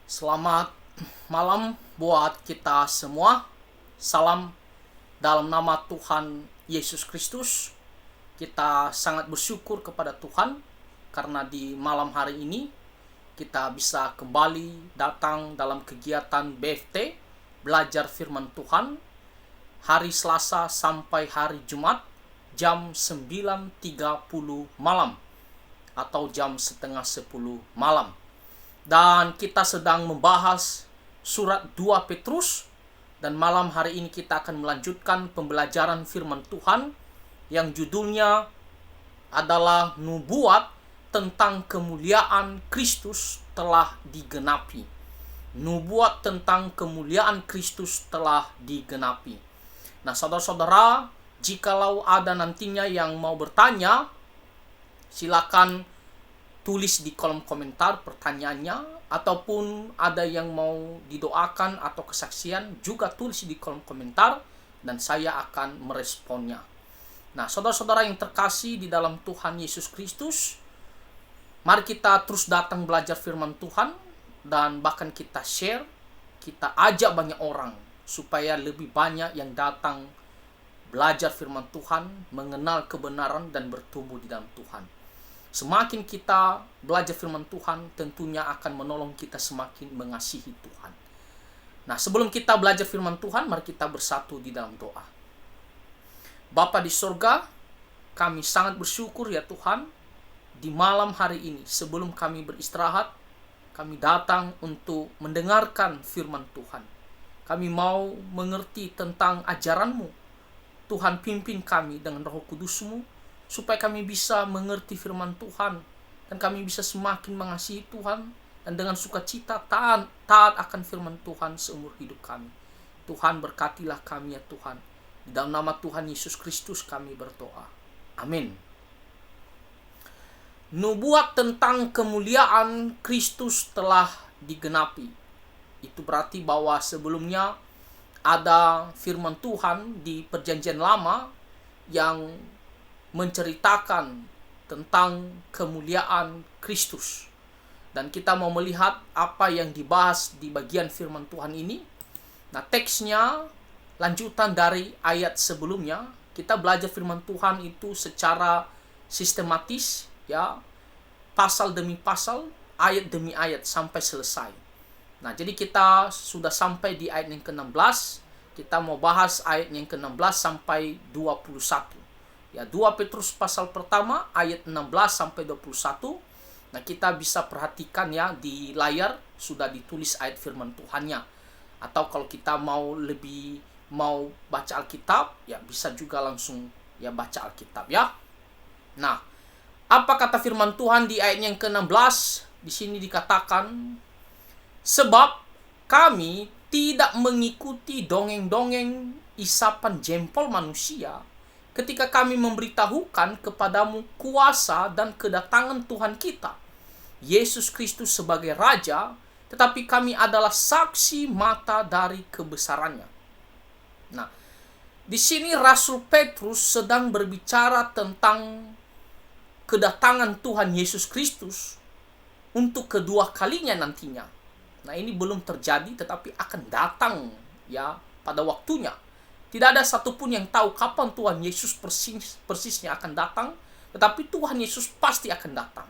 Selamat malam buat kita semua. Salam dalam nama Tuhan Yesus Kristus. Kita sangat bersyukur kepada Tuhan karena di malam hari ini kita bisa kembali datang dalam kegiatan BFT, belajar firman Tuhan, hari Selasa sampai hari Jumat jam 9.30 malam atau jam setengah 10 malam. Dan kita sedang membahas surat 2 Petrus. Dan malam hari ini kita akan melanjutkan pembelajaran firman Tuhan yang judulnya adalah nubuat tentang kemuliaan Kristus telah digenapi. Nubuat tentang kemuliaan Kristus telah digenapi. Nah, saudara-saudara, jikalau ada nantinya yang mau bertanya, silakan tulis di kolom komentar pertanyaannya, ataupun ada yang mau didoakan atau kesaksian juga tulis di kolom komentar dan saya akan meresponnya. Nah, saudara-saudara yang terkasih di dalam Tuhan Yesus Kristus, mari kita terus datang belajar firman Tuhan dan bahkan kita share, kita ajak banyak orang supaya lebih banyak yang datang belajar firman Tuhan, mengenal kebenaran dan bertumbuh di dalam Tuhan. Semakin kita belajar firman Tuhan, tentunya akan menolong kita semakin mengasihi Tuhan. Nah, sebelum kita belajar firman Tuhan, mari kita bersatu di dalam doa. Bapa di sorga, kami sangat bersyukur ya Tuhan, di malam hari ini sebelum kami beristirahat, kami datang untuk mendengarkan firman Tuhan. Kami mau mengerti tentang ajaran-Mu. Tuhan, pimpin kami dengan Roh Kudus-Mu, supaya kami bisa mengerti firman Tuhan dan kami bisa semakin mengasihi Tuhan dan dengan sukacita taat akan firman Tuhan seumur hidup kami. Tuhan, berkatilah kami ya Tuhan. Di dalam nama Tuhan Yesus Kristus kami berdoa. Amin. Nubuat tentang kemuliaan Kristus telah digenapi. Itu berarti bahwa sebelumnya ada firman Tuhan di Perjanjian Lama yang menceritakan tentang kemuliaan Kristus. Dan kita mau melihat apa yang dibahas di bagian firman Tuhan ini. Nah, teksnya lanjutan dari ayat sebelumnya. Kita belajar firman Tuhan itu secara sistematis, ya, pasal demi pasal, ayat demi ayat sampai selesai. Nah, jadi kita sudah sampai di ayat yang ke-16. Kita mau bahas ayat yang ke-16 sampai 21. Ya, 2 Petrus pasal pertama ayat 16 sampai 21. Nah, kita bisa perhatikan ya di layar sudah ditulis ayat firman Tuhannya. Atau kalau kita mau baca Alkitab, ya bisa juga langsung ya baca Alkitab ya. Nah, apa kata firman Tuhan di ayat yang ke-16? Di sini dikatakan, sebab kami tidak mengikuti dongeng-dongeng isapan jempol manusia ketika kami memberitahukan kepadamu kuasa dan kedatangan Tuhan kita, Yesus Kristus sebagai Raja, tetapi kami adalah saksi mata dari kebesarannya. Nah, di sini Rasul Petrus sedang berbicara tentang kedatangan Tuhan Yesus Kristus untuk kedua kalinya nantinya. Nah, ini belum terjadi tetapi akan datang ya pada waktunya. Tidak ada satupun yang tahu kapan Tuhan Yesus persisnya akan datang, tetapi Tuhan Yesus pasti akan datang.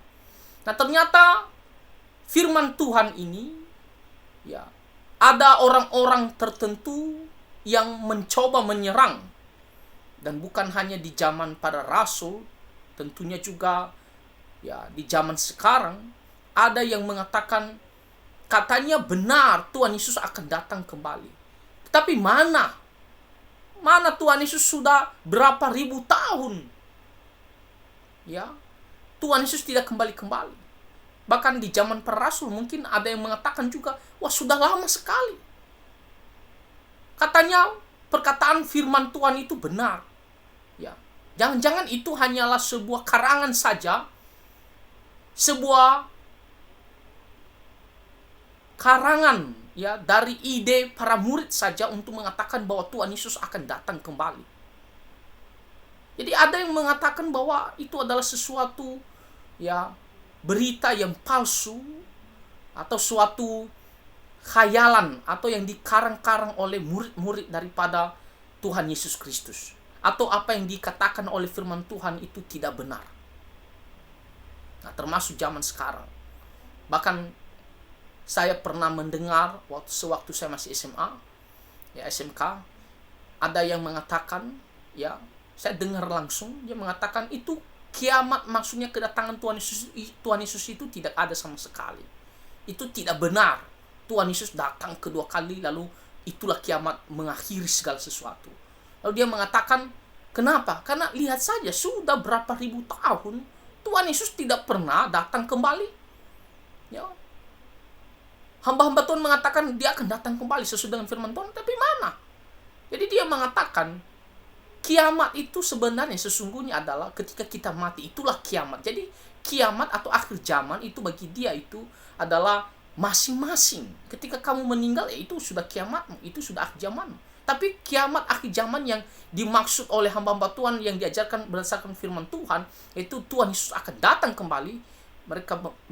Nah, ternyata firman Tuhan ini ya ada orang-orang tertentu yang mencoba menyerang, dan bukan hanya di zaman para rasul, tentunya juga ya di zaman sekarang ada yang mengatakan katanya benar Tuhan Yesus akan datang kembali. Tetapi mana Tuhan Yesus sudah berapa ribu tahun? Ya, Tuhan Yesus tidak kembali-kembali. Bahkan di zaman para rasul mungkin ada yang mengatakan juga, wah sudah lama sekali. Katanya perkataan firman Tuhan itu benar. Ya, jangan-jangan itu hanyalah sebuah karangan saja, sebuah karangan ya dari ide para murid saja untuk mengatakan bahwa Tuhan Yesus akan datang kembali. Jadi ada yang mengatakan bahwa itu adalah sesuatu ya berita yang palsu atau suatu khayalan atau yang dikarang-karang oleh murid-murid daripada Tuhan Yesus Kristus, atau apa yang dikatakan oleh firman Tuhan itu tidak benar. Nah, termasuk zaman sekarang. Bahkan saya pernah mendengar sewaktu saya masih SMA, ya SMK, ada yang mengatakan, ya saya dengar langsung, dia mengatakan itu kiamat, maksudnya kedatangan Tuhan Yesus itu tidak ada sama sekali. Itu tidak benar. Tuhan Yesus datang kedua kali, lalu itulah kiamat mengakhiri segala sesuatu. Lalu dia mengatakan, kenapa? Karena lihat saja, sudah berapa ribu tahun Tuhan Yesus tidak pernah datang kembali. Ya. Hamba-hamba Tuhan mengatakan dia akan datang kembali sesuai dengan firman Tuhan, tapi mana? Jadi dia mengatakan kiamat itu sebenarnya sesungguhnya adalah ketika kita mati, itulah kiamat. Jadi kiamat atau akhir zaman itu bagi dia itu adalah masing-masing. Ketika kamu meninggal, ya itu sudah kiamatmu, itu sudah akhir zaman. Tapi kiamat akhir zaman yang dimaksud oleh hamba-hamba Tuhan yang diajarkan berdasarkan firman Tuhan, yaitu Tuhan Yesus akan datang kembali,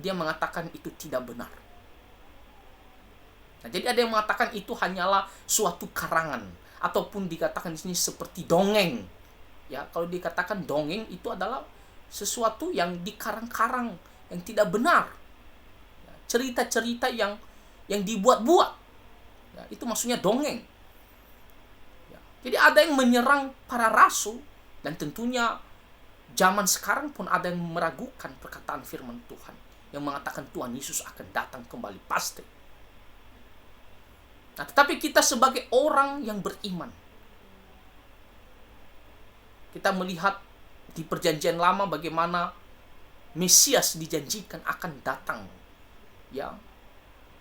dia mengatakan itu tidak benar. Nah, jadi ada yang mengatakan itu hanyalah suatu karangan, ataupun dikatakan di sini seperti dongeng. Ya, kalau dikatakan dongeng itu adalah sesuatu yang dikarang-karang, yang tidak benar. Ya, cerita-cerita yang dibuat-buat. Ya, itu maksudnya dongeng. Ya, jadi ada yang menyerang para rasul, dan tentunya zaman sekarang pun ada yang meragukan perkataan firman Tuhan yang mengatakan Tuhan Yesus akan datang kembali pasti. Nah, tetapi kita sebagai orang yang beriman, kita melihat di perjanjian lama bagaimana Mesias dijanjikan akan datang, ya,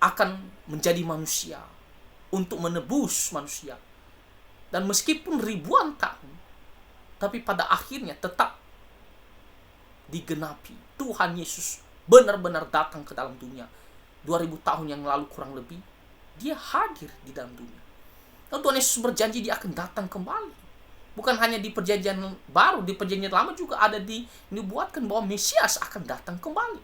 akan menjadi manusia untuk menebus manusia. Dan meskipun ribuan tahun, tapi pada akhirnya tetap digenapi. Tuhan Yesus benar-benar datang ke dalam dunia. 2000 tahun yang lalu kurang lebih, dia hadir di dalam dunia. Lalu Tuhan Yesus berjanji dia akan datang kembali. Bukan hanya di perjanjian baru, di perjanjian lama juga ada dinubuatkan bahwa Mesias akan datang kembali.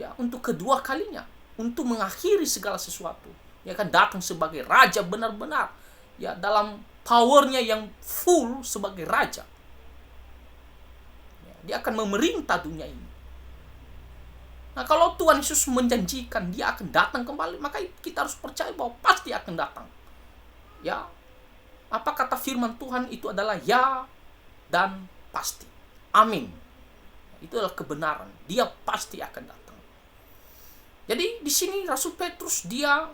Ya, untuk kedua kalinya, untuk mengakhiri segala sesuatu. Dia akan datang sebagai raja benar-benar, ya, dalam powernya yang full sebagai raja. Ya, dia akan memerintah dunia ini. Nah, kalau Tuhan Yesus menjanjikan dia akan datang kembali, maka kita harus percaya bahwa pasti akan datang. Ya, apa kata firman Tuhan itu adalah ya dan pasti. Amin. Itu adalah kebenaran. Dia pasti akan datang. Jadi di sini Rasul Petrus dia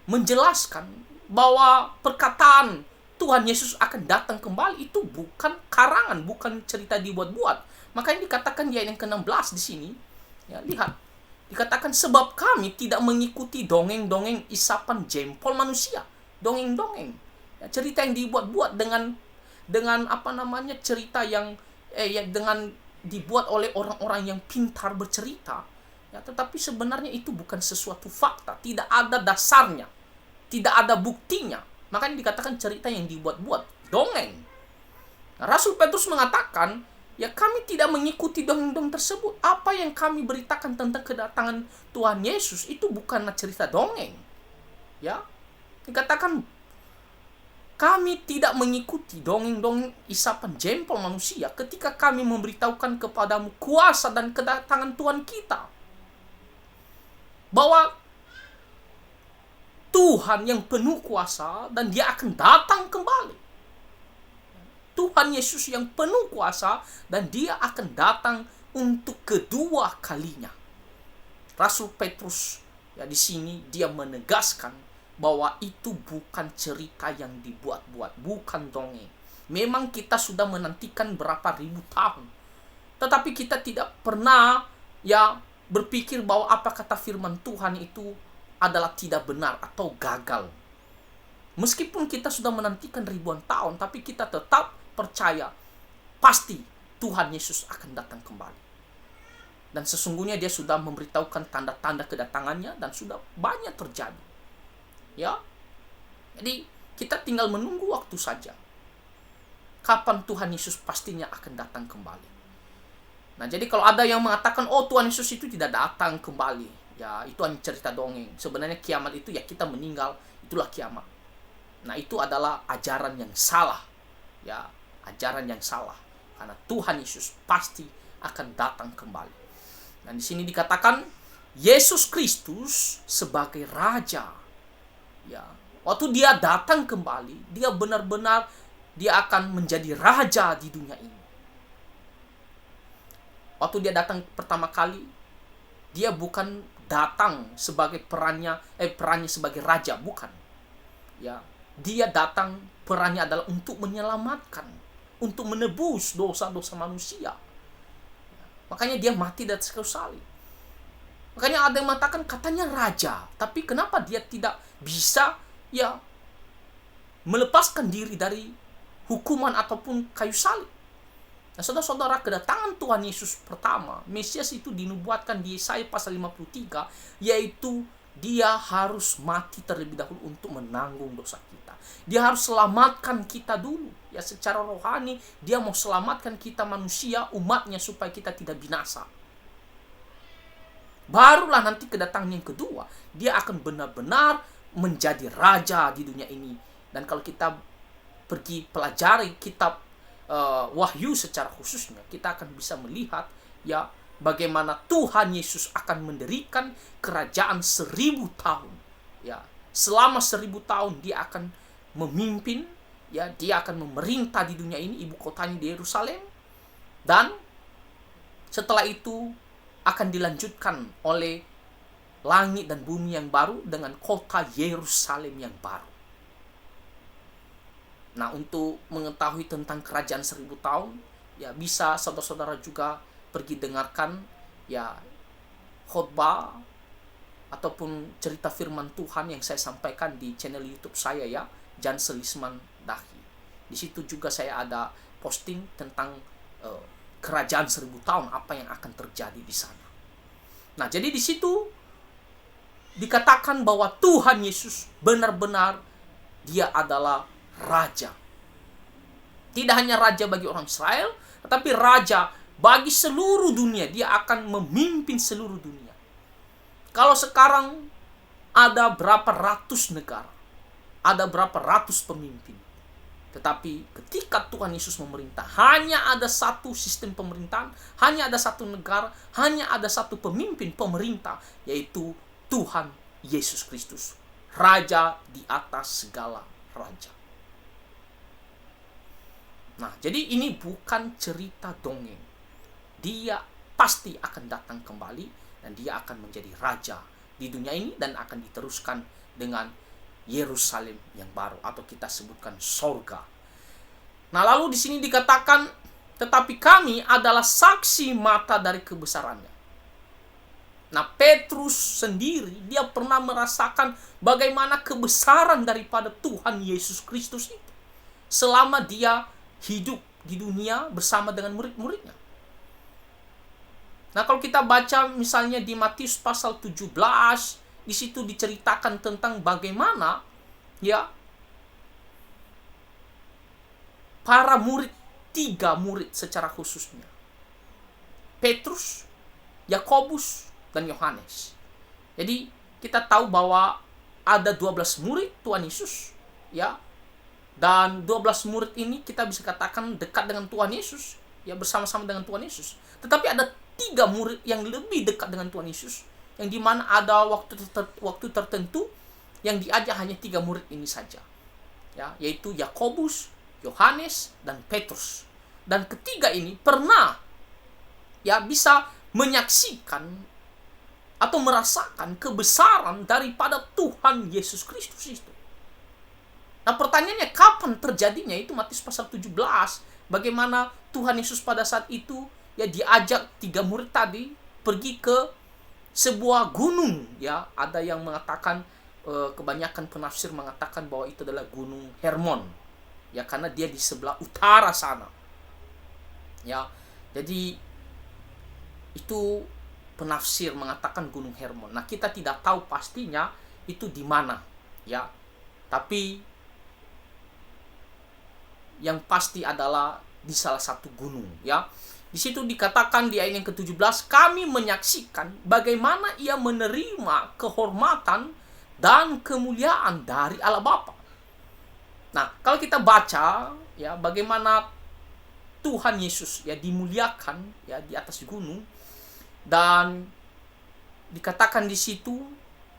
menjelaskan bahwa perkataan Tuhan Yesus akan datang kembali itu bukan karangan, bukan cerita dibuat-buat. Makanya dikatakan di ayat yang ke-16 di sini, ya, lihat, dikatakan sebab kami tidak mengikuti dongeng-dongeng isapan jempol manusia, dongeng-dongeng, ya, cerita yang dibuat-buat dengan cerita yang dengan dibuat oleh orang-orang yang pintar bercerita, ya, tetapi sebenarnya itu bukan sesuatu fakta, tidak ada dasarnya, tidak ada buktinya. Makanya dikatakan cerita yang dibuat-buat, dongeng. Nah, Rasul Petrus mengatakan, ya, kami tidak mengikuti dongeng-dongeng tersebut. Apa yang kami beritakan tentang kedatangan Tuhan Yesus itu bukanlah cerita dongeng. Ya, dikatakan kami tidak mengikuti dongeng-dongeng isapan jempol manusia ketika kami memberitahukan kepadamu kuasa dan kedatangan Tuhan kita. Bahwa Tuhan yang penuh kuasa dan dia akan datang kembali. Tuhan Yesus yang penuh kuasa dan dia akan datang untuk kedua kalinya. Rasul Petrus, ya, di sini dia menegaskan bahwa itu bukan cerita yang dibuat-buat, bukan dongeng. Memang kita sudah menantikan berapa ribu tahun, tetapi kita tidak pernah, ya, berpikir bahwa apa kata firman Tuhan itu adalah tidak benar atau gagal. Meskipun kita sudah menantikan ribuan tahun, tapi kita tetap percaya pasti Tuhan Yesus akan datang kembali. Dan sesungguhnya dia sudah memberitahukan tanda-tanda kedatangannya dan sudah banyak terjadi. Ya. Jadi kita tinggal menunggu waktu saja. Kapan Tuhan Yesus pastinya akan datang kembali. Nah, jadi kalau ada yang mengatakan, oh, Tuhan Yesus itu tidak datang kembali, Ya, itu hanya cerita dongeng. Sebenarnya kiamat itu ya kita meninggal, itulah kiamat. Nah, itu adalah ajaran yang salah. Ya, ajaran yang salah. Karena Tuhan Yesus pasti akan datang kembali. Dan di sini dikatakan Yesus Kristus sebagai raja. Ya, waktu dia datang kembali, dia benar-benar dia akan menjadi raja di dunia ini. Waktu dia datang pertama kali, dia bukan datang sebagai perannya sebagai raja, bukan. Ya, dia datang perannya adalah untuk menyelamatkan, untuk menebus dosa-dosa manusia. Makanya dia mati di atas kayu salib. Makanya ada yang mengatakan katanya raja, tapi kenapa dia tidak bisa ya melepaskan diri dari hukuman ataupun kayu salib? Nah, saudara-saudara, kedatangan Tuhan Yesus pertama, Mesias itu dinubuatkan di Yesaya pasal 53, yaitu dia harus mati terlebih dahulu untuk menanggung dosa kita. Dia harus selamatkan kita dulu. Ya, secara rohani, dia mau selamatkan kita manusia, umatnya, supaya kita tidak binasa. Barulah nanti kedatangan yang kedua, dia akan benar-benar menjadi raja di dunia ini. Dan kalau kita pergi pelajari kitab Wahyu secara khususnya, kita akan bisa melihat ya bagaimana Tuhan Yesus akan mendirikan kerajaan 1000 tahun. Ya, selama 1000 tahun dia akan memimpin, ya, dia akan memerintah di dunia ini, ibu kotanya di Yerusalem. Dan setelah itu akan dilanjutkan oleh langit dan bumi yang baru dengan kota Yerusalem yang baru. Nah, untuk mengetahui tentang kerajaan 1000 tahun, ya bisa saudara-saudara juga pergi dengarkan ya khotbah ataupun cerita firman Tuhan yang saya sampaikan di channel YouTube saya, ya, Jan Selisman Dahi. Di situ juga saya ada posting tentang kerajaan 1000 tahun, apa yang akan terjadi di sana. Nah, jadi di situ dikatakan bahwa Tuhan Yesus benar-benar dia adalah raja. Tidak hanya raja bagi orang Israel, tetapi raja bagi seluruh dunia. Dia akan memimpin seluruh dunia. Kalau sekarang ada berapa ratus negara, ada berapa ratus pemimpin, tetapi ketika Tuhan Yesus memerintah, hanya ada satu sistem pemerintahan, hanya ada satu negara, hanya ada satu pemimpin pemerintah, yaitu Tuhan Yesus Kristus, raja di atas segala raja. Nah, jadi ini bukan cerita dongeng. Dia pasti akan datang kembali dan dia akan menjadi raja di dunia ini dan akan diteruskan dengan Yerusalem yang baru atau kita sebutkan sorga. Nah, lalu di sini dikatakan, tetapi kami adalah saksi mata dari kebesarannya. Nah, Petrus sendiri dia pernah merasakan bagaimana kebesaran daripada Tuhan Yesus Kristus itu selama dia hidup di dunia bersama dengan murid-muridnya. Nah, kalau kita baca misalnya di Matius pasal 17, di situ diceritakan tentang bagaimana ya para murid, 3 murid secara khususnya, Petrus, Yakobus, dan Yohanes. Jadi kita tahu bahwa ada 12 murid Tuhan Yesus, ya. Dan 12 murid ini kita bisa katakan dekat dengan Tuhan Yesus, ya, bersama-sama dengan Tuhan Yesus. Tetapi ada 3 murid yang lebih dekat dengan Tuhan Yesus, yang dimana ada waktu tertentu yang diajak hanya 3 murid ini saja, ya, yaitu Yakobus, Yohanes, dan Petrus. Dan ketiga ini pernah ya bisa menyaksikan atau merasakan kebesaran daripada Tuhan Yesus Kristus itu. Nah, pertanyaannya kapan terjadinya? Itu Matius pasal 17. Bagaimana Tuhan Yesus pada saat itu ya diajak 3 murid tadi pergi ke sebuah gunung, ya. Ada yang mengatakan, kebanyakan penafsir mengatakan bahwa itu adalah Gunung Hermon, ya, karena dia di sebelah utara sana, ya. Jadi itu penafsir mengatakan Gunung Hermon. Nah, kita tidak tahu pastinya itu di mana, ya. Tapi yang pasti adalah di salah satu gunung, ya. Di situ dikatakan di ayat yang ke-17, kami menyaksikan bagaimana ia menerima kehormatan dan kemuliaan dari Allah Bapa. Nah, kalau kita baca ya bagaimana Tuhan Yesus ya dimuliakan ya di atas gunung, dan dikatakan di situ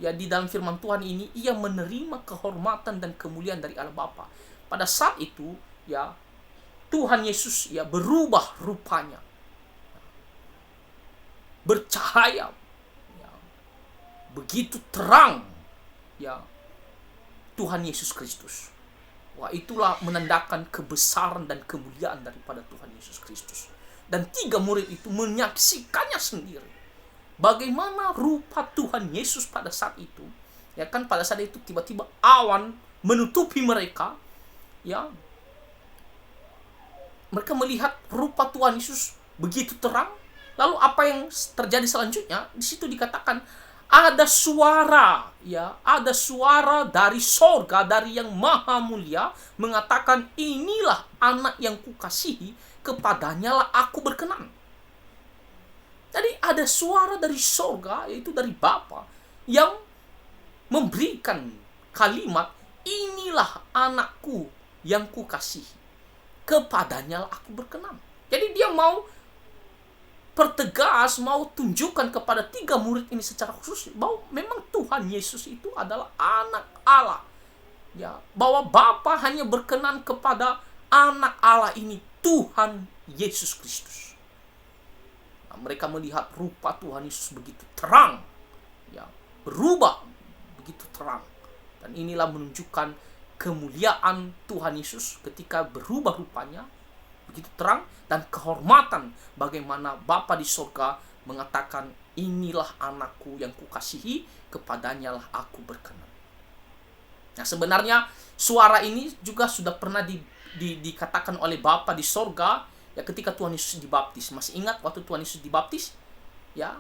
ya di dalam firman Tuhan ini ia menerima kehormatan dan kemuliaan dari Allah Bapa. Pada saat itu ya Tuhan Yesus ya berubah rupanya, bercahaya ya, begitu terang ya Tuhan Yesus Kristus. Wah, itulah menandakan kebesaran dan kemuliaan daripada Tuhan Yesus Kristus. Dan 3 murid itu menyaksikannya sendiri bagaimana rupa Tuhan Yesus pada saat itu. Ya kan, pada saat itu tiba-tiba awan menutupi mereka ya. Mereka melihat rupa Tuhan Yesus begitu terang. Lalu apa yang terjadi selanjutnya? Di situ dikatakan ada suara, ya, ada suara dari sorga, dari yang maha mulia, mengatakan, inilah anak yang kukasihi, kepadanya lah aku berkenan. Jadi ada suara dari sorga, yaitu dari Bapa, yang memberikan kalimat, inilah anakku yang kukasihi, kepadanya lah aku berkenan. Jadi dia mau pertegas, mau tunjukkan kepada 3 murid ini secara khusus bahwa memang Tuhan Yesus itu adalah anak Allah. Ya, bahwa Bapa hanya berkenan kepada anak Allah ini, Tuhan Yesus Kristus. Nah, mereka melihat rupa Tuhan Yesus begitu terang, ya, berubah begitu terang. Dan inilah menunjukkan kemuliaan Tuhan Yesus ketika berubah rupanya begitu terang, dan kehormatan bagaimana Bapa di surga mengatakan, inilah anakku yang kukasihi, kepadanya lah aku berkenan. Nah, sebenarnya suara ini juga sudah pernah dikatakan oleh Bapa di surga ya ketika Tuhan Yesus dibaptis. Masih ingat waktu Tuhan Yesus dibaptis? Ya.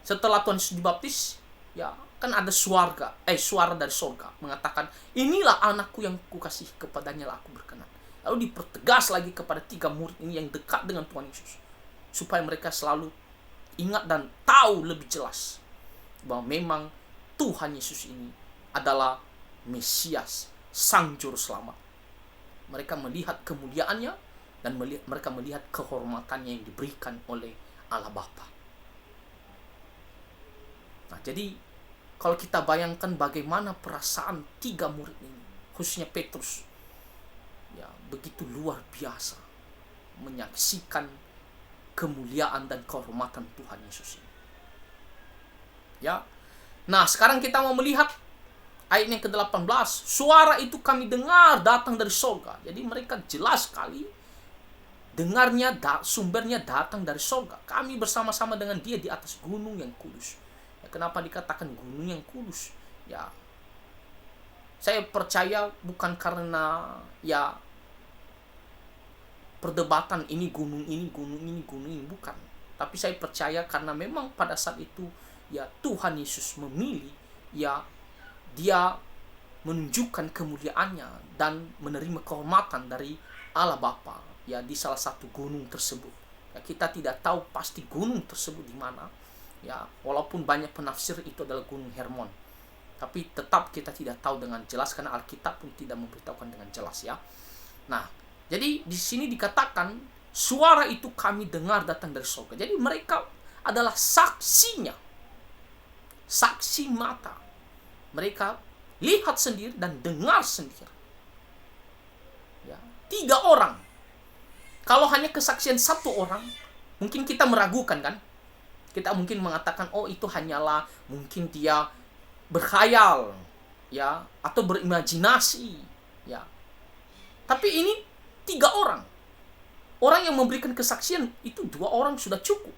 Setelah Tuhan Yesus dibaptis, ya, kan ada suara dari surga mengatakan, inilah anakku yang kukasihi, kepadanya lah aku berkenan. Lalu dipertegas lagi kepada 3 murid ini yang dekat dengan Tuhan Yesus, supaya mereka selalu ingat dan tahu lebih jelas bahwa memang Tuhan Yesus ini adalah Mesias, Sang Juru Selamat. Mereka melihat kemuliaannya dan mereka melihat kehormatannya yang diberikan oleh Allah Bapa. Nah, jadi kalau kita bayangkan bagaimana perasaan 3 murid ini, khususnya Petrus, ya, begitu luar biasa menyaksikan kemuliaan dan kehormatan Tuhan Yesus ini. Ya. Nah, sekarang kita mau melihat ayat yang ke-18. Suara itu kami dengar datang dari surga. Jadi mereka jelas sekali dengarnya, sumbernya datang dari surga. Kami bersama-sama dengan dia di atas gunung yang kudus. Ya, kenapa dikatakan gunung yang kudus? Ya, saya percaya bukan karena ya perdebatan ini gunung ini, bukan. Tapi saya percaya karena memang pada saat itu ya Tuhan Yesus memilih, ya, dia menunjukkan kemuliaannya dan menerima kehormatan dari Allah Bapa ya di salah satu gunung tersebut. Ya, kita tidak tahu pasti gunung tersebut di mana. Ya, walaupun banyak penafsir itu adalah Gunung Hermon. Tapi tetap kita tidak tahu dengan jelas karena Alkitab pun tidak memberitahukan dengan jelas, ya. Nah, jadi di sini dikatakan suara itu kami dengar datang dari surga. Jadi mereka adalah saksinya. Saksi mata. Mereka lihat sendiri dan dengar sendiri. Ya, 3 orang. Kalau hanya kesaksian 1 orang, mungkin kita meragukan, kan? Kita mungkin mengatakan, oh, itu hanyalah mungkin dia berkhayal, ya, atau berimajinasi, ya. Tapi ini 3 orang. Orang yang memberikan kesaksian itu 2 orang sudah cukup.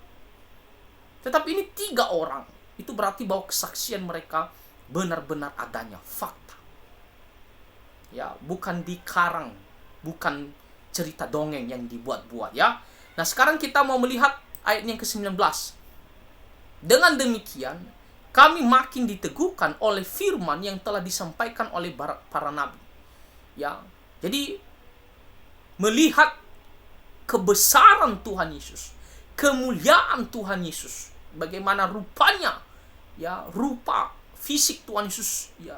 Tetapi ini 3 orang. Itu berarti bahwa kesaksian mereka benar-benar adanya, fakta. Ya, bukan dikarang, bukan cerita dongeng yang dibuat-buat, ya. Nah, sekarang kita mau melihat ayat yang ke-19. Dengan demikian, kami makin diteguhkan oleh firman yang telah disampaikan oleh para nabi. Ya, jadi melihat kebesaran Tuhan Yesus, kemuliaan Tuhan Yesus, bagaimana rupanya, ya, rupa fisik Tuhan Yesus, ya,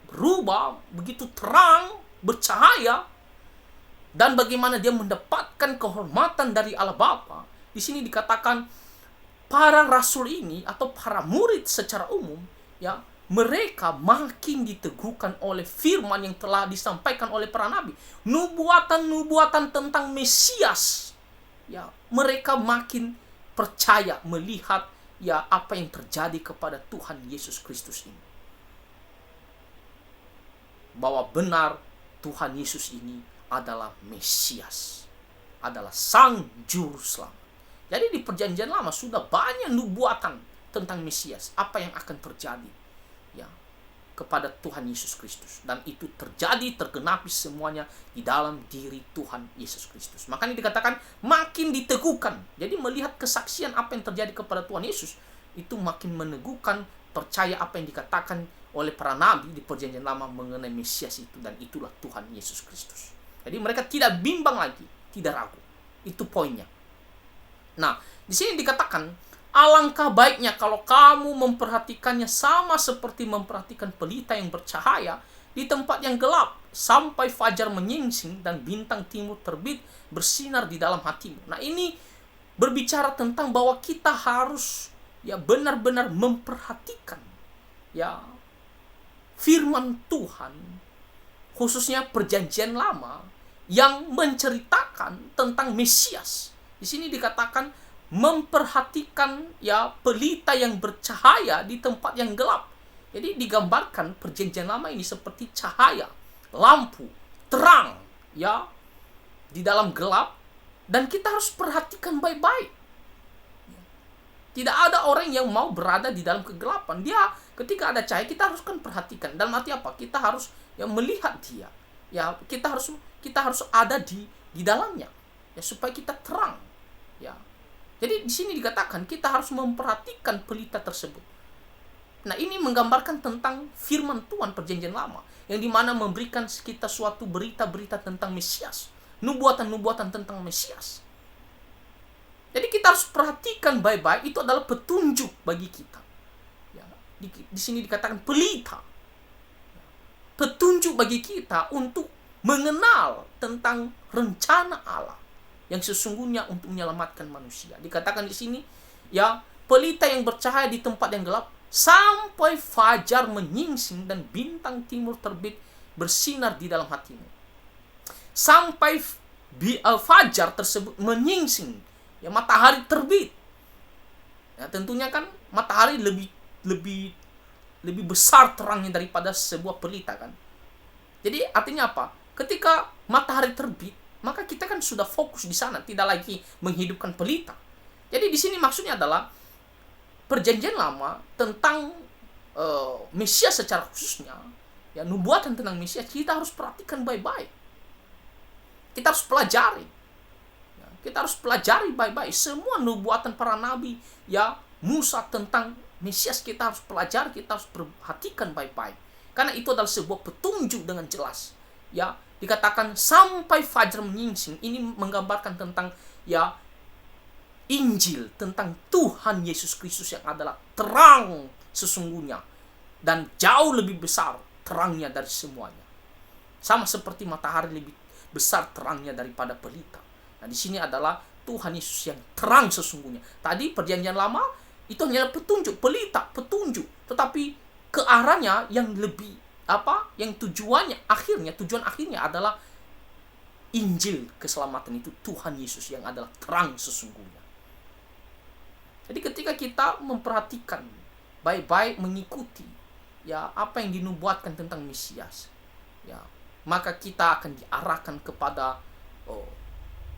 berubah begitu terang, bercahaya, dan bagaimana dia mendapatkan kehormatan dari Allah Bapa. Di sini dikatakan para rasul ini atau para murid secara umum, ya, mereka makin diteguhkan oleh firman yang telah disampaikan oleh para nabi, nubuatan-nubuatan tentang Mesias. Ya, mereka makin percaya melihat, ya, apa yang terjadi kepada Tuhan Yesus Kristus ini, bahwa benar Tuhan Yesus ini adalah Mesias, adalah Sang Juru Selamat. Jadi di Perjanjian Lama sudah banyak nubuatan tentang Mesias, apa yang akan terjadi, ya, kepada Tuhan Yesus Kristus, dan itu terjadi, tergenapi semuanya di dalam diri Tuhan Yesus Kristus. Makanya dikatakan makin diteguhkan. Jadi melihat kesaksian apa yang terjadi kepada Tuhan Yesus itu makin meneguhkan, percaya apa yang dikatakan oleh para nabi di Perjanjian Lama mengenai Mesias itu, dan itulah Tuhan Yesus Kristus. Jadi mereka tidak bimbang lagi, tidak ragu. Itu poinnya. Nah, di sini dikatakan, alangkah baiknya kalau kamu memperhatikannya sama seperti memperhatikan pelita yang bercahaya di tempat yang gelap, sampai fajar menyingsing dan bintang timur terbit bersinar di dalam hatimu. Nah, ini berbicara tentang bahwa kita harus, ya, benar-benar memperhatikan, ya, firman Tuhan, khususnya Perjanjian Lama, yang menceritakan tentang Mesias. Di sini dikatakan memperhatikan, ya, pelita yang bercahaya di tempat yang gelap. Jadi digambarkan Perjanjian Lama ini seperti cahaya, lampu, terang, ya, di dalam gelap, dan kita harus perhatikan baik-baik. Tidak ada orang yang mau berada di dalam kegelapan. Dia ketika ada cahaya, kita harus kan perhatikan. Dalam arti apa? Kita harus, ya, melihat dia. Ya, kita harus ada di dalamnya, ya, supaya kita terang, ya. Jadi di sini dikatakan kita harus memperhatikan pelita tersebut. Nah, ini menggambarkan tentang firman Tuhan Perjanjian Lama, yang dimana memberikan kita suatu berita-berita tentang Mesias, nubuatan-nubuatan tentang Mesias. Jadi kita harus perhatikan baik-baik, itu adalah petunjuk bagi kita. Ya, di sini dikatakan pelita, petunjuk bagi kita untuk mengenal tentang rencana Allah yang sesungguhnya untuk menyelamatkan manusia. Dikatakan di sini, ya, pelita yang bercahaya di tempat yang gelap sampai fajar menyingsing dan bintang timur terbit bersinar di dalam hatimu. Sampai fajar tersebut menyingsing, ya, matahari terbit. Ya, tentunya kan matahari lebih besar terangnya daripada sebuah pelita, kan. Jadi artinya apa? Ketika matahari terbit, maka kita kan sudah fokus di sana, tidak lagi menghidupkan pelita. Jadi di sini maksudnya adalah Perjanjian Lama tentang Mesias secara khususnya, ya, nubuatan tentang Mesias, kita harus perhatikan baik-baik. Kita harus pelajari. Ya, kita harus pelajari baik-baik semua nubuatan para nabi, ya, Musa tentang Mesias, kita harus pelajari, kita harus perhatikan baik-baik. Karena itu adalah sebuah petunjuk dengan jelas. Ya, dikatakan sampai fajar menyingsing, ini menggambarkan tentang, ya, Injil tentang Tuhan Yesus Kristus yang adalah terang sesungguhnya dan jauh lebih besar terangnya dari semuanya. Sama seperti matahari lebih besar terangnya daripada pelita. Nah, di sini adalah Tuhan Yesus yang terang sesungguhnya. Tadi Perjanjian Lama itu hanyalah petunjuk, pelita, petunjuk, tetapi ke arahnya yang lebih tujuan akhirnya adalah Injil keselamatan, itu Tuhan Yesus yang adalah terang sesungguhnya. Jadi ketika kita memperhatikan baik-baik, mengikuti, ya, apa yang dinubuatkan tentang Mesias, ya, maka kita akan diarahkan kepada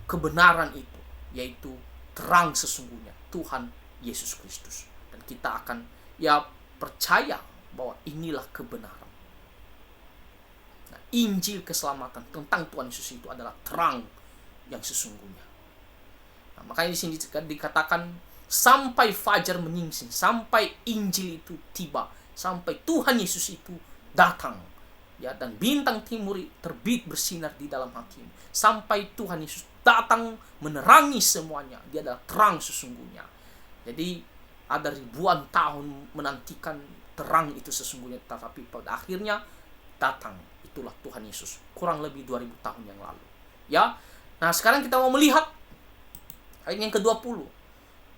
kebenaran itu, yaitu terang sesungguhnya Tuhan Yesus Kristus, dan kita akan, ya, percaya bahwa inilah kebenaran. Nah, Injil keselamatan tentang Tuhan Yesus itu adalah terang yang sesungguhnya. Nah, makanya di sini dikatakan sampai fajar menyingsing, sampai Injil itu tiba, sampai Tuhan Yesus itu datang, ya, dan bintang timur terbit bersinar di dalam hatimu, sampai Tuhan Yesus datang menerangi semuanya. Dia adalah terang sesungguhnya. Jadi ada ribuan tahun menantikan terang itu sesungguhnya, tetapi pada akhirnya datang. Itulah Tuhan Yesus, kurang lebih 2000 tahun yang lalu. Ya. Nah, sekarang kita mau melihat ayat yang ke-20.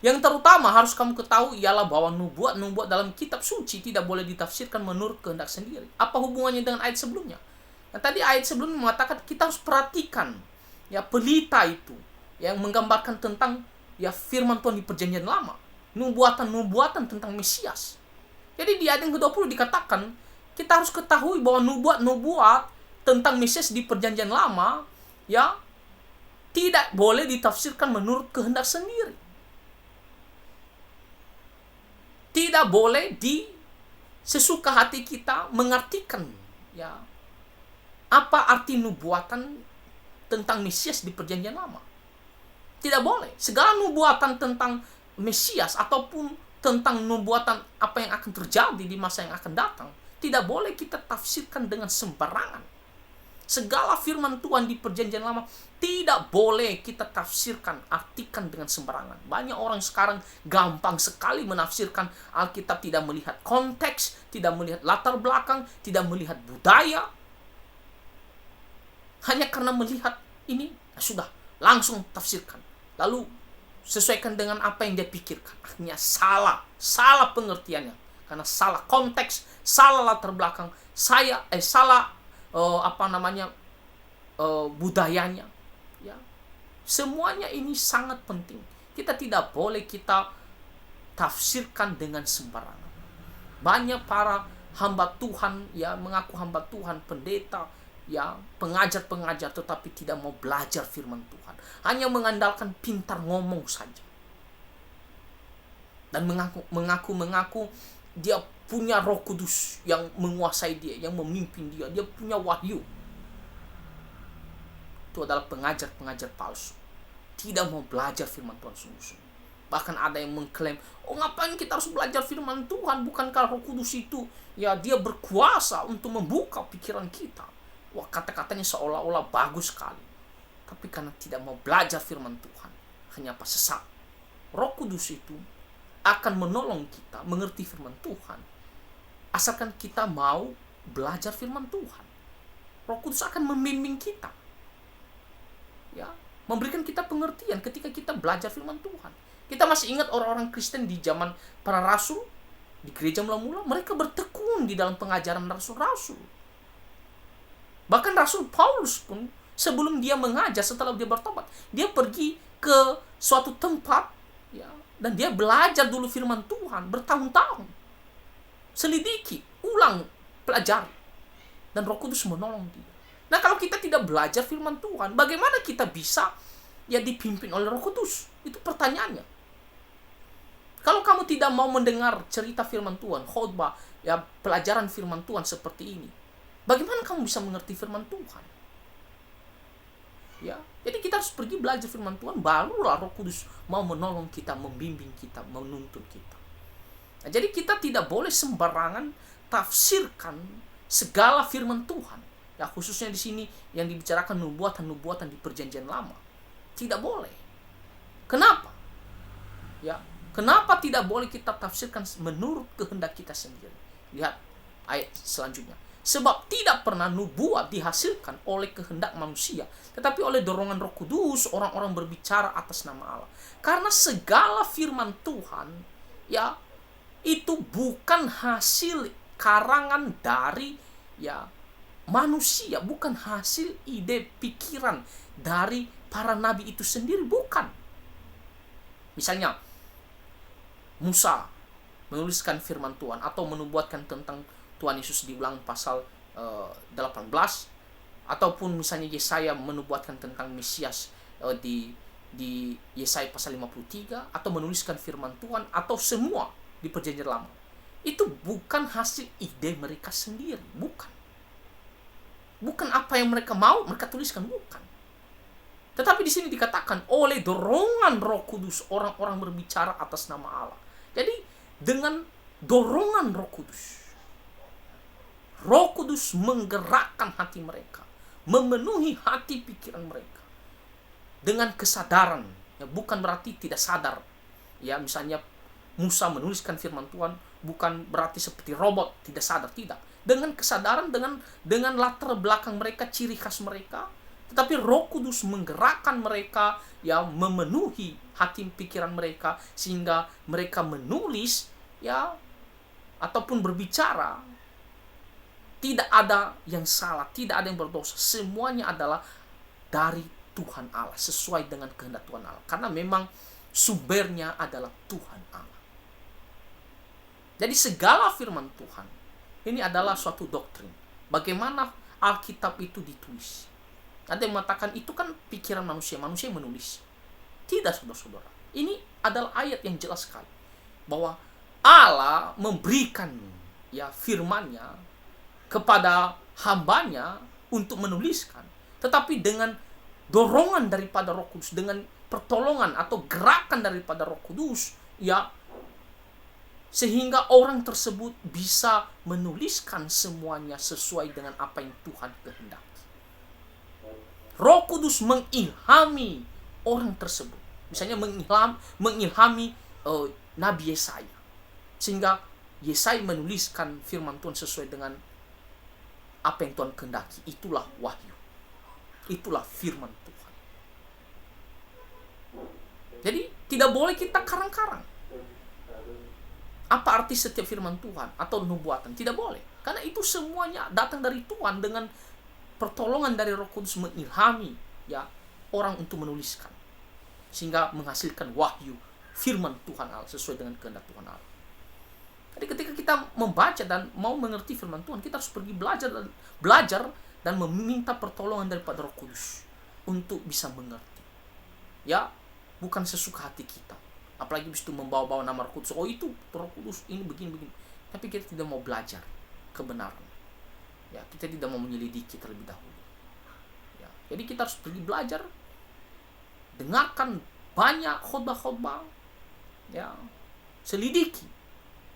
Yang terutama harus kamu ketahui ialah bahwa nubuat dalam kitab suci tidak boleh ditafsirkan menurut kehendak sendiri. Apa hubungannya dengan ayat sebelumnya? Nah, tadi ayat sebelumnya mengatakan kita harus perhatikan ya pelita itu yang menggambarkan tentang ya firman Tuhan di perjanjian lama, nubuatan tentang Mesias. Jadi di ayat yang ke-20 dikatakan kita harus ketahui bahwa nubuat tentang Mesias di perjanjian lama ya tidak boleh ditafsirkan menurut kehendak sendiri. Tidak boleh di sesuka hati kita mengartikan ya apa arti nubuatan tentang Mesias di perjanjian lama. Tidak boleh. Segala nubuatan tentang Mesias ataupun tentang nubuatan apa yang akan terjadi di masa yang akan datang, tidak boleh kita tafsirkan dengan sembarangan. Segala firman Tuhan di perjanjian lama tidak boleh kita tafsirkan, artikan dengan sembarangan. Banyak orang sekarang gampang sekali menafsirkan Alkitab, tidak melihat konteks, tidak melihat latar belakang, tidak melihat budaya. Hanya karena melihat ini, sudah langsung tafsirkan. Lalu sesuaikan dengan apa yang dia pikirkan. Akhirnya salah pengertiannya. Karena salah konteks, salah latar belakang, salah budayanya, ya. Semuanya ini sangat penting. Kita tidak boleh kita tafsirkan dengan sembarangan. Banyak para hamba Tuhan ya mengaku hamba Tuhan, pendeta, ya pengajar, tetapi tidak mau belajar firman Tuhan. Hanya mengandalkan pintar ngomong saja. Dan mengaku dia punya Roh Kudus yang menguasai dia, yang memimpin dia. Dia punya wahyu. Itu adalah pengajar palsu. Tidak mau belajar firman Tuhan sungguh-sungguh. Bahkan ada yang mengklaim, ngapain kita harus belajar firman Tuhan? Bukankah Roh Kudus itu ya dia berkuasa untuk membuka pikiran kita? Wah, kata-katanya seolah-olah bagus sekali. Tapi karena tidak mau belajar firman Tuhan, hanya sesat. Roh Kudus itu akan menolong kita mengerti firman Tuhan, asalkan kita mau belajar firman Tuhan. Roh Kudus akan membimbing kita, ya, memberikan kita pengertian ketika kita belajar firman Tuhan. Kita masih ingat orang-orang Kristen di zaman para rasul di gereja mula-mula, mereka bertekun di dalam pengajaran rasul-rasul. Bahkan Rasul Paulus pun sebelum dia mengajar, setelah dia bertobat, dia pergi ke suatu tempat, ya, dan dia belajar dulu firman Tuhan bertahun-tahun. Selidiki, ulang, pelajari. Dan Roh Kudus menolong dia. Nah, kalau kita tidak belajar firman Tuhan, bagaimana kita bisa ya dipimpin oleh Roh Kudus? Itu pertanyaannya. Kalau kamu tidak mau mendengar cerita firman Tuhan, khotbah, ya pelajaran firman Tuhan seperti ini, bagaimana kamu bisa mengerti firman Tuhan? Ya, jadi kita harus pergi belajar firman Tuhan, barulah Roh Kudus mau menolong kita, membimbing kita, menuntun kita. Nah, jadi kita tidak boleh sembarangan tafsirkan segala firman Tuhan. Ya, khususnya di sini yang dibicarakan nubuatan di perjanjian lama. Tidak boleh. Kenapa? Ya, kenapa tidak boleh kita tafsirkan menurut kehendak kita sendiri? Lihat ayat selanjutnya. Sebab tidak pernah nubuat dihasilkan oleh kehendak manusia, tetapi oleh dorongan Roh Kudus orang-orang berbicara atas nama Allah. Karena segala firman Tuhan ya itu bukan hasil karangan dari ya manusia, bukan hasil ide pikiran dari para nabi itu sendiri, bukan. Misalnya Musa menuliskan firman Tuhan atau menubuatkan tentang Tuhan Yesus di Ulangan pasal 18, ataupun misalnya Yesaya menubuatkan tentang Mesias di Yesaya pasal 53, atau menuliskan firman Tuhan, atau semua di perjanjian lama. Itu bukan hasil ide mereka sendiri, bukan apa yang mereka mau mereka tuliskan, bukan. Tetapi di sini dikatakan oleh dorongan Roh Kudus orang-orang berbicara atas nama Allah. Jadi dengan dorongan Roh Kudus menggerakkan hati mereka, memenuhi hati pikiran mereka. dengan kesadaran, ya, bukan berarti tidak sadar. Ya, misalnya Musa menuliskan firman Tuhan bukan berarti seperti robot tidak sadar, tidak. Dengan kesadaran, dengan latar belakang mereka, ciri khas mereka, tetapi Roh Kudus menggerakkan mereka, ya, memenuhi hati pikiran mereka sehingga mereka menulis, ya, ataupun berbicara. Tidak ada yang salah, tidak ada yang berdosa. Semuanya adalah dari Tuhan Allah, sesuai dengan kehendak Tuhan Allah. Karena memang sumbernya adalah Tuhan Allah. Jadi segala firman Tuhan ini adalah suatu doktrin. Bagaimana Alkitab itu ditulis. Ada yang mengatakan itu kan pikiran manusia yang menulis. Tidak, saudara-saudara. Ini adalah ayat yang jelas sekali. Bahwa Allah memberikan, ya, firman-Nya kepada hambanya untuk menuliskan. Tetapi dengan dorongan daripada Roh Kudus, dengan pertolongan atau gerakan daripada Roh Kudus, ya, sehingga orang tersebut bisa menuliskan semuanya sesuai dengan apa yang Tuhan kehendaki. Roh Kudus mengilhami orang tersebut. Misalnya mengilhami Nabi Yesaya. Sehingga Yesaya menuliskan firman Tuhan sesuai dengan apa yang Tuhan kehendaki. Itulah wahyu. Itulah firman Tuhan. Jadi tidak boleh kita karang-karang. Apa arti setiap firman Tuhan atau nubuatan? Tidak boleh. Karena itu semuanya datang dari Tuhan dengan pertolongan dari Roh Kudus mengilhami, ya, orang untuk menuliskan. Sehingga menghasilkan wahyu firman Tuhan Allah sesuai dengan kehendak Tuhan Allah. Jadi ketika kita membaca dan mau mengerti firman Tuhan, kita harus pergi belajar dan meminta pertolongan daripada Roh Kudus untuk bisa mengerti. Ya, bukan sesuka hati kita. Apalagi bisa membawa-bawa nama Roh Kudus. Oh, itu Roh Kudus ini begini-begini. Tapi kita tidak mau belajar kebenaran. Ya, kita tidak mau menyelidiki terlebih dahulu. Ya, jadi kita harus pergi belajar, dengarkan banyak khotbah-khotbah, ya, selidiki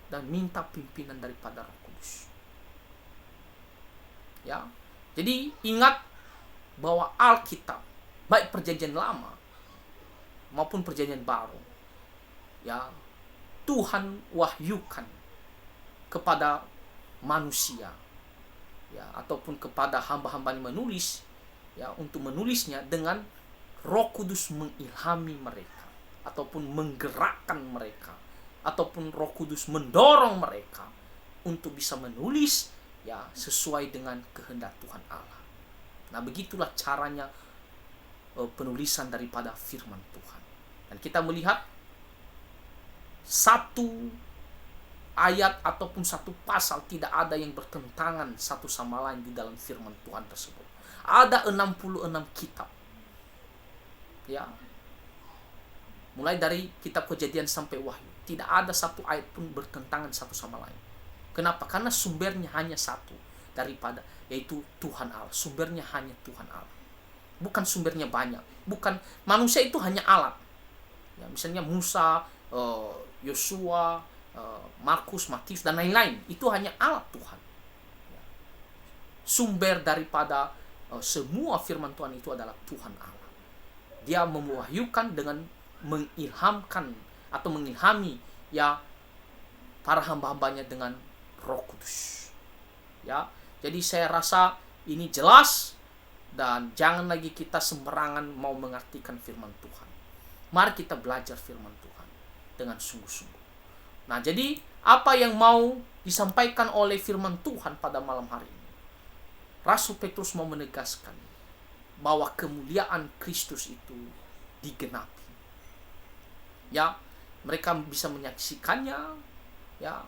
dan minta pimpinan daripada Roh Kudus. Ya, jadi ingat bahwa Alkitab, baik Perjanjian Lama maupun Perjanjian Baru, ya, Tuhan wahyukan kepada manusia, ya, ataupun kepada hamba-hamba yang menulis, ya, untuk menulisnya dengan Roh Kudus mengilhami mereka ataupun menggerakkan mereka, ataupun Roh Kudus mendorong mereka untuk bisa menulis, ya, sesuai dengan kehendak Tuhan Allah. Nah, begitulah caranya penulisan daripada firman Tuhan. Dan kita melihat satu ayat ataupun satu pasal tidak ada yang bertentangan satu sama lain di dalam firman Tuhan tersebut. Ada 66 kitab. Ya. Mulai dari kitab Kejadian sampai Wahyu, tidak ada satu ayat pun bertentangan satu sama lain. Kenapa? Karena sumbernya hanya satu daripada, yaitu Tuhan Allah. Sumbernya hanya Tuhan Allah. Bukan sumbernya banyak. Bukan manusia itu hanya alat. Ya, misalnya Musa, Yosua, Markus, Matius dan lain-lain, itu hanya alat Tuhan. Ya. Sumber daripada semua firman Tuhan itu adalah Tuhan Allah. Dia mewahyukan dengan mengilhamkan atau mengilhami, ya, para hamba-hambanya dengan Roh Kudus. Ya, jadi saya rasa ini jelas dan jangan lagi kita sembarangan mau mengartikan firman Tuhan. Mari kita belajar firman Tuhan dengan sungguh-sungguh. Nah, jadi apa yang mau disampaikan oleh firman Tuhan pada malam hari ini? Rasul Petrus mau menegaskan bahwa kemuliaan Kristus itu digenapi. Ya, mereka bisa menyaksikannya, ya,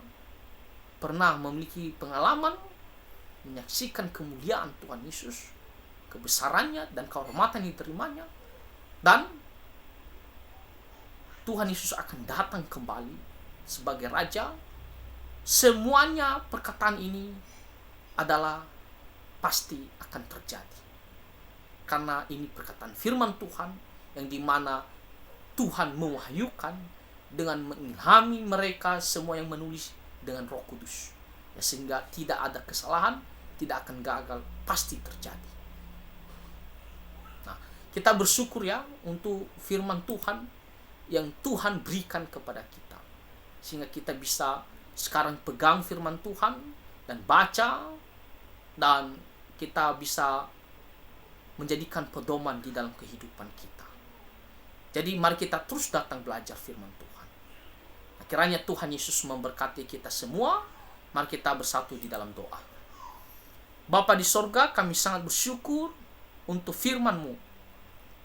pernah memiliki pengalaman menyaksikan kemuliaan Tuhan Yesus, kebesarannya dan kehormatan yang diterimanya, dan Tuhan Yesus akan datang kembali sebagai Raja. Semuanya perkataan ini adalah pasti akan terjadi. Karena ini perkataan firman Tuhan yang dimana Tuhan mewahyukan dengan mengilhami mereka semua yang menulis dengan Roh Kudus. Ya, sehingga tidak ada kesalahan, tidak akan gagal, pasti terjadi. Nah, Kita bersyukur ya untuk firman Tuhan yang Tuhan berikan kepada kita, sehingga kita bisa sekarang pegang firman Tuhan dan baca, dan kita bisa menjadikan pedoman di dalam kehidupan kita. Jadi mari kita terus datang belajar firman Tuhan. Kiranya Tuhan Yesus memberkati kita semua. Mari kita bersatu di dalam doa. Bapa di sorga, kami sangat bersyukur untuk firman-Mu.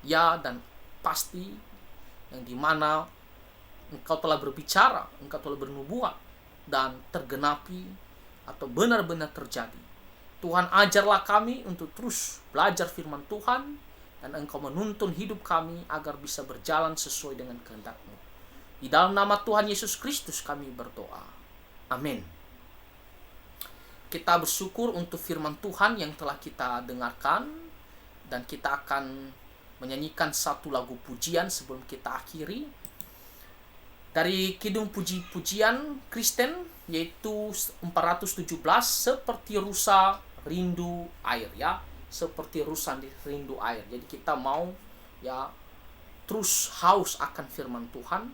Ya, dan pasti yang dimana Engkau telah berbicara, Engkau telah bernubuat, dan tergenapi atau benar-benar terjadi. Tuhan, ajarlah kami untuk terus belajar firman Tuhan, dan Engkau menuntun hidup kami agar bisa berjalan sesuai dengan kehendak-Mu. Di dalam nama Tuhan Yesus Kristus kami berdoa. Amin. Kita bersyukur untuk firman Tuhan yang telah kita dengarkan, dan kita akan menyanyikan satu lagu pujian sebelum kita akhiri. Dari Kidung Puji-pujian Kristen, yaitu 417, seperti rusa rindu air, ya. Seperti rusa rindu air. Jadi kita mau ya terus haus akan firman Tuhan.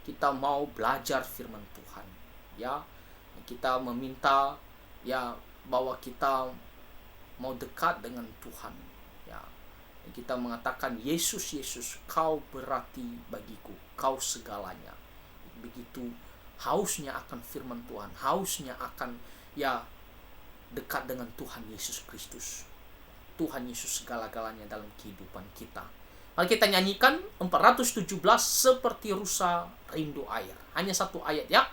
Kita mau belajar firman Tuhan, ya. Kita meminta ya bahwa kita mau dekat dengan Tuhan, ya. Kita mengatakan, Yesus, Yesus, Kau berarti bagiku, Kau segalanya. Begitu hausnya akan firman Tuhan, hausnya akan ya dekat dengan Tuhan Yesus Kristus. Tuhan Yesus segala-galanya dalam kehidupan kita. Mari kita nyanyikan 417, seperti rusa rindu air. Hanya satu ayat, ya.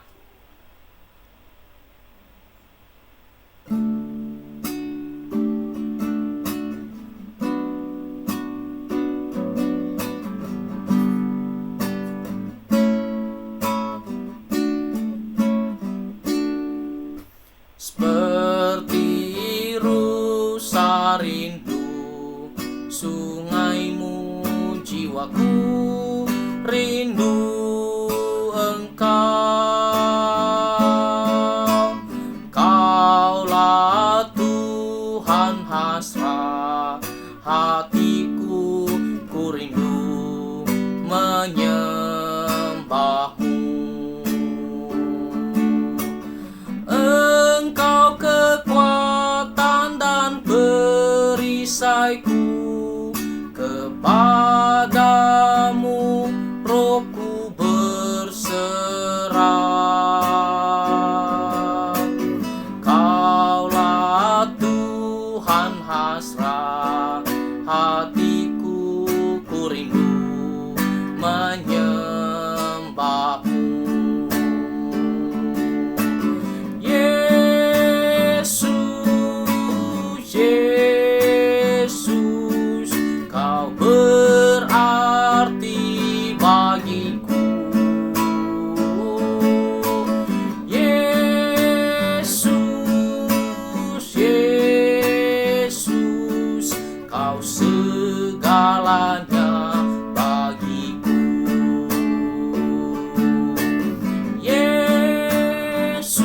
Seperti rusa rindu sungaimu, jiwaku rindu Engkau. Kaulah Tuhan hasrat hatiku, ku rindu menyembahmu. Engkau kekuatan dan perisaiku, kepadamu rohku berserah. Kaulah Tuhan hasrat hatiku, ku rindu menyembahmu. Yesus, Kau berarti bagiku. Yesus, Yesus, Kau segalanya bagiku. Yesus,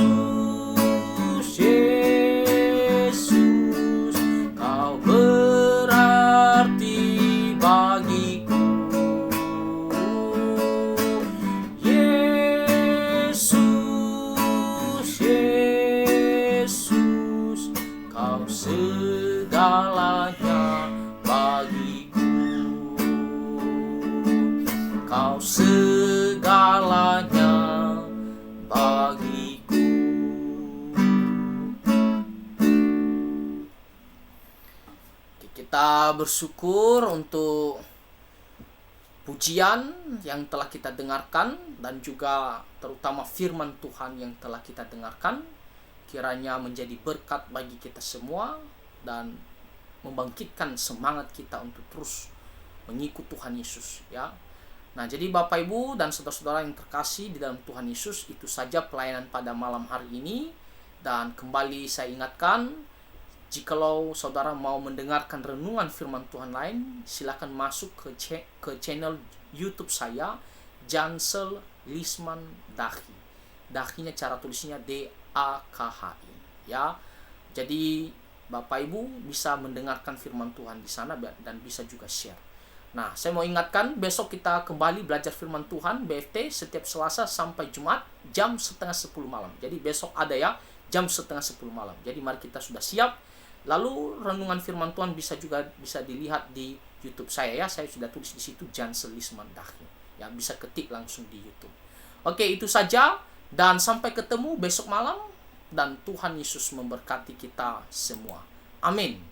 Yesus, Kau berarti bagiku. Yesus, Yesus, Kau segalanya bagiku. Kau segalanya bagiku. Kita bersyukur untuk pujian yang telah kita dengarkan, dan juga terutama firman Tuhan yang telah kita dengarkan. Kiranya menjadi berkat bagi kita semua dan membangkitkan semangat kita untuk terus mengikut Tuhan Yesus, ya. Nah, jadi Bapak Ibu dan saudara-saudara yang terkasih di dalam Tuhan Yesus, itu saja pelayanan pada malam hari ini. Dan kembali saya ingatkan, jikalau saudara mau mendengarkan renungan firman Tuhan lain, silakan masuk ke channel YouTube saya, Jansel Lisman Dahi. Dahinya cara tulisnya DAKHI, ya. Jadi Bapak Ibu bisa mendengarkan firman Tuhan di sana dan bisa juga share. Nah, saya mau ingatkan, besok kita kembali belajar firman Tuhan, BFT, setiap Selasa sampai Jumat, jam 9:30 malam. Jadi besok ada ya, jam 9:30 malam. Jadi mari kita sudah siap. Lalu renungan firman Tuhan bisa dilihat di YouTube saya ya. Saya sudah tulis di situ, Jan Selisman Dahi. Ya, bisa ketik langsung di YouTube. Oke, itu saja. Dan sampai ketemu besok malam. Dan Tuhan Yesus memberkati kita semua. Amin.